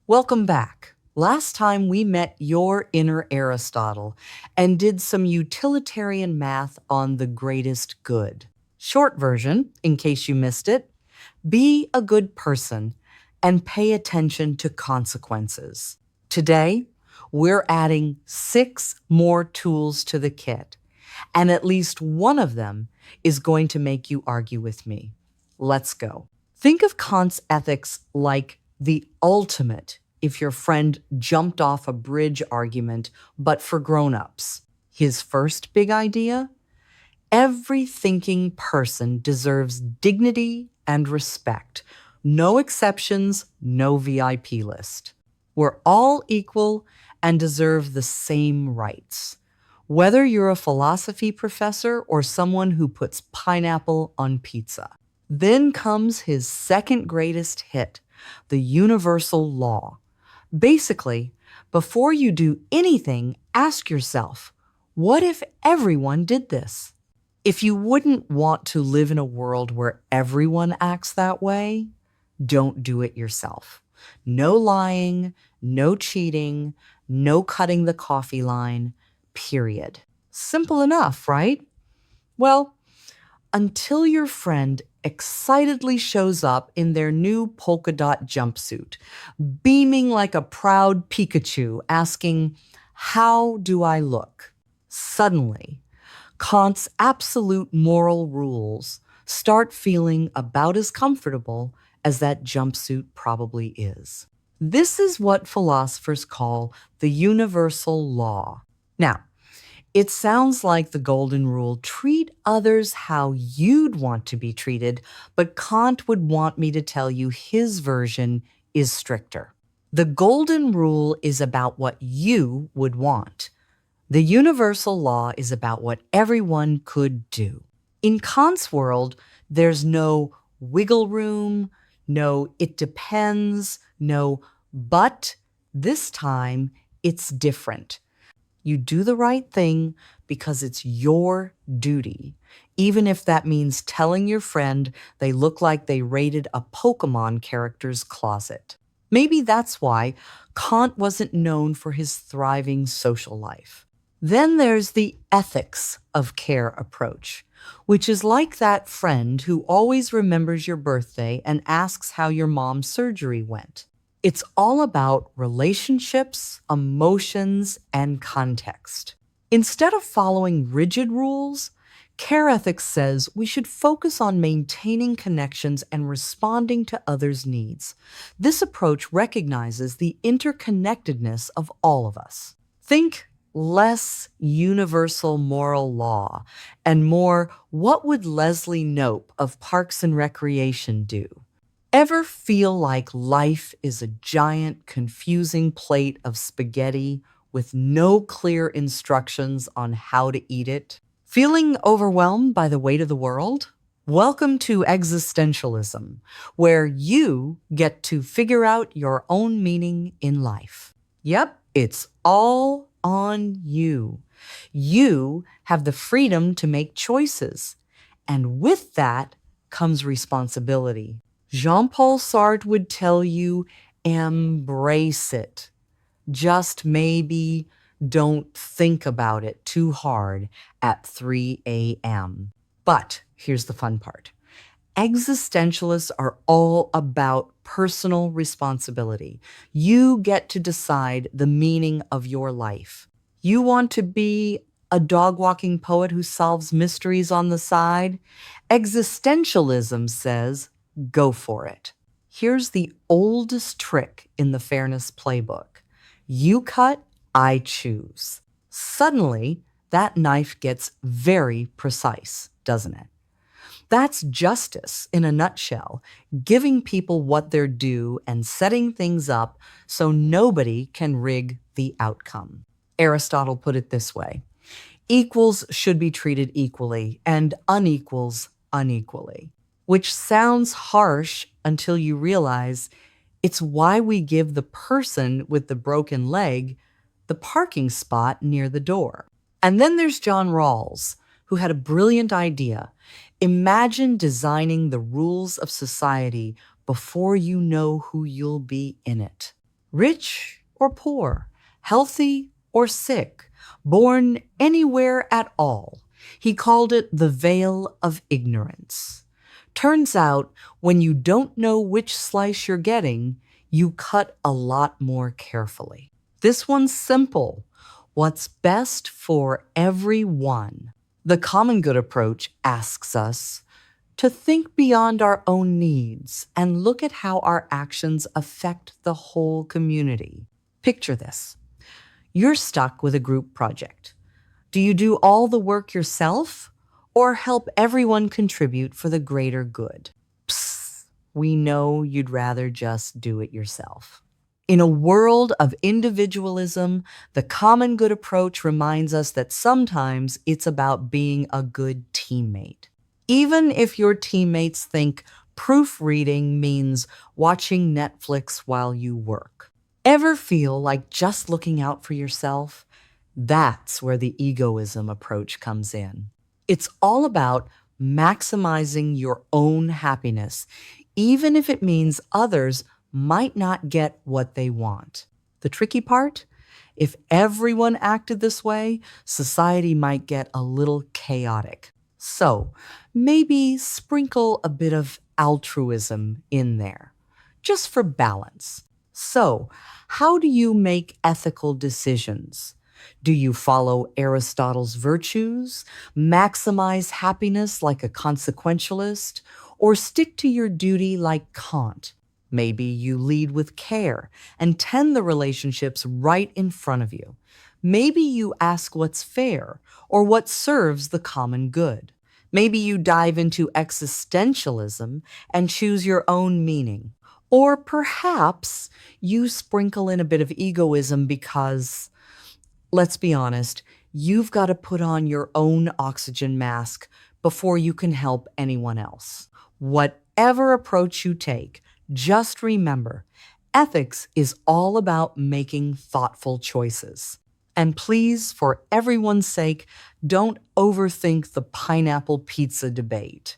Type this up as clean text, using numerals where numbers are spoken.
Welcome back. Last time we met your inner Aristotle and did some utilitarian math on the greatest good. Short version, in case you missed it, be a good person and pay attention to consequences. Today, we're adding 6 more tools to the kit, and at least one of them is going to make you argue with me. Let's go. Think of Kant's ethics like the ultimate if your friend jumped off a bridge argument, but for grown-ups. His first big idea? Every thinking person deserves dignity and respect. No exceptions, no VIP list. We're all equal and deserve the same rights. Whether you're a philosophy professor or someone who puts pineapple on pizza. Then comes his second greatest hit, the universal law. Basically, before you do anything, ask yourself, what if everyone did this? If you wouldn't want to live in a world where everyone acts that way, don't do it yourself. No lying, no cheating, no cutting the coffee line, period. Simple enough, right? Well, until your friend excitedly shows up in their new polka dot jumpsuit, beaming like a proud Pikachu, asking, "How do I look?" Suddenly, Kant's absolute moral rules start feeling about as comfortable as that jumpsuit probably is. This is what philosophers call the universal law. Now, it sounds like the golden rule, treat others how you'd want to be treated, but Kant would want me to tell you his version is stricter. The golden rule is about what you would want. The universal law is about what everyone could do. In Kant's world, there's no wiggle room, no it depends, no but. This time, it's different. You do the right thing because it's your duty, even if that means telling your friend they look like they raided a Pokemon character's closet. Maybe that's why Kant wasn't known for his thriving social life. Then there's the ethics of care approach, which is like that friend who always remembers your birthday and asks how your mom's surgery went. It's all about relationships, emotions, and context. Instead of following rigid rules, care ethics says we should focus on maintaining connections and responding to others' needs. This approach recognizes the interconnectedness of all of us. Think less universal moral law and more what would Leslie Knope of Parks and Recreation do? Ever feel like life is a giant, confusing plate of spaghetti with no clear instructions on how to eat it? Feeling overwhelmed by the weight of the world? Welcome to existentialism, where you get to figure out your own meaning in life. Yep, it's all on you. You have the freedom to make choices, and with that comes responsibility. Jean-Paul Sartre would tell you, embrace it. Just maybe don't think about it too hard at 3 a.m. But here's the fun part. Existentialists are all about personal responsibility. You get to decide the meaning of your life. You want to be a dog-walking poet who solves mysteries on the side? Existentialism says, go for it. Here's the oldest trick in the fairness playbook. You cut, I choose. Suddenly, that knife gets very precise, doesn't it? That's justice in a nutshell, giving people what they're due and setting things up so nobody can rig the outcome. Aristotle put it this way: equals should be treated equally and unequals unequally, which sounds harsh until you realize it's why we give the person with the broken leg the parking spot near the door. And then there's John Rawls, who had a brilliant idea. Imagine designing the rules of society before you know who you'll be in it. rich or poor, healthy or sick, born anywhere at all. He called it the veil of ignorance. Turns out, when you don't know which slice you're getting, you cut a lot more carefully. This one's simple. What's best for everyone? The common good approach asks us to think beyond our own needs and look at how our actions affect the whole community. Picture this. You're stuck with a group project. Do you do all the work yourself or help everyone contribute for the greater good? Psst, we know you'd rather just do it yourself. In a world of individualism, the common good approach reminds us that sometimes it's about being a good teammate. Even if your teammates think proofreading means watching Netflix while you work. Ever feel like just looking out for yourself? That's where the egoism approach comes in. It's all about maximizing your own happiness, even if it means others might not get what they want. The tricky part? If everyone acted this way, society might get a little chaotic. So maybe sprinkle a bit of altruism in there, just for balance. So, how do you make ethical decisions? Do you follow Aristotle's virtues, maximize happiness like a consequentialist, or stick to your duty like Kant? Maybe you lead with care and tend the relationships right in front of you. Maybe you ask what's fair or what serves the common good. Maybe you dive into existentialism and choose your own meaning. Or perhaps you sprinkle in a bit of egoism because, let's be honest, you've got to put on your own oxygen mask before you can help anyone else. Whatever approach you take, just remember, ethics is all about making thoughtful choices. And please, for everyone's sake, don't overthink the pineapple pizza debate.